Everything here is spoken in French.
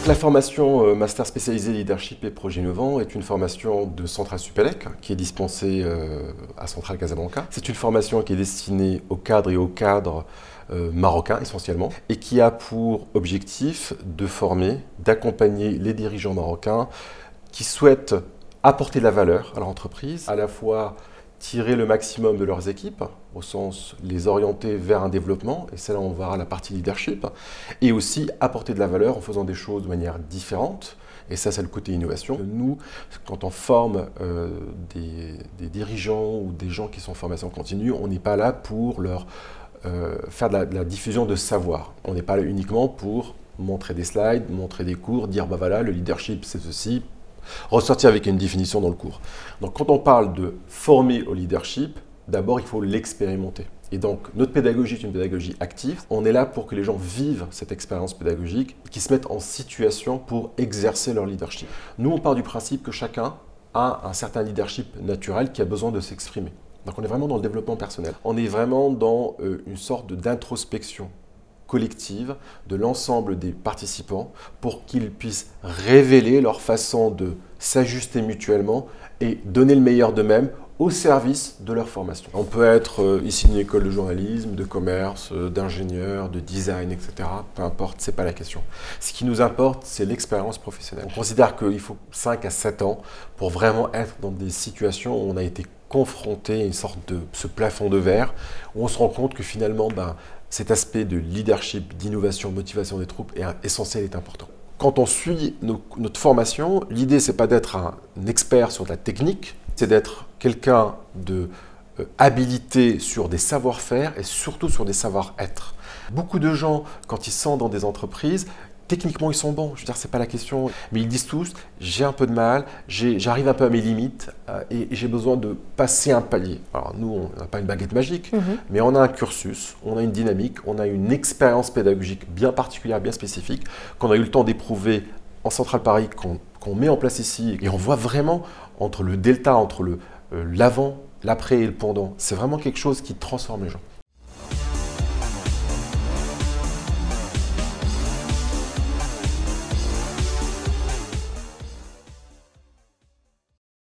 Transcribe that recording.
La formation Master spécialisé Leadership et Projet Innovant est une formation de Centrale Supélec qui est dispensée à Centrale Casablanca. C'est une formation qui est destinée aux cadres et aux cadres marocains essentiellement et qui a pour objectif de former, d'accompagner les dirigeants marocains qui souhaitent apporter de la valeur à leur entreprise, à la fois tirer le maximum de leurs équipes, au sens les orienter vers un développement, et c'est là où on verra la partie leadership, et aussi apporter de la valeur en faisant des choses de manière différente, et ça c'est le côté innovation. Nous, quand on forme des dirigeants ou des gens qui sont en formation continue, on n'est pas là pour leur faire de la diffusion de savoir. On n'est pas là uniquement pour montrer des slides, montrer des cours, dire bah voilà, le leadership c'est ceci, ressortir avec une définition dans le cours. Donc quand on parle de former au leadership, d'abord il faut l'expérimenter. Et donc notre pédagogie est une pédagogie active. On est là pour que les gens vivent cette expérience pédagogique, qu'ils se mettent en situation pour exercer leur leadership. Nous on part du principe que chacun a un certain leadership naturel qui a besoin de s'exprimer. Donc on est vraiment dans le développement personnel. On est vraiment dans une sorte d'introspection collective de l'ensemble des participants pour qu'ils puissent révéler leur façon de s'ajuster mutuellement et donner le meilleur d'eux-mêmes au service de leur formation. On peut être ici d'une école de journalisme, de commerce, d'ingénieur, de design, etc. Peu importe, ce n'est pas la question. Ce qui nous importe, c'est l'expérience professionnelle. On considère qu'il faut 5 à 7 ans pour vraiment être dans des situations où on a été confronté à une sorte de ce plafond de verre, où on se rend compte que finalement, cet aspect de leadership, d'innovation, motivation des troupes est essentiel et important. Quand on suit notre formation, l'idée, ce n'est pas d'être un expert sur de la technique, c'est d'être quelqu'un de habilité sur des savoir-faire et surtout sur des savoir-être. Beaucoup de gens, quand ils sont dans des entreprises, techniquement, ils sont bons, je veux dire, c'est pas la question. Mais ils disent tous, j'ai un peu de mal, j'arrive un peu à mes limites et j'ai besoin de passer un palier. Alors nous, on n'a pas une baguette magique, mais on a un cursus, on a une dynamique, on a une expérience pédagogique bien particulière, bien spécifique, qu'on a eu le temps d'éprouver en Centrale Paris, qu'on met en place ici. Et on voit vraiment entre le delta, entre l'avant, l'après et le pendant. C'est vraiment quelque chose qui transforme les gens.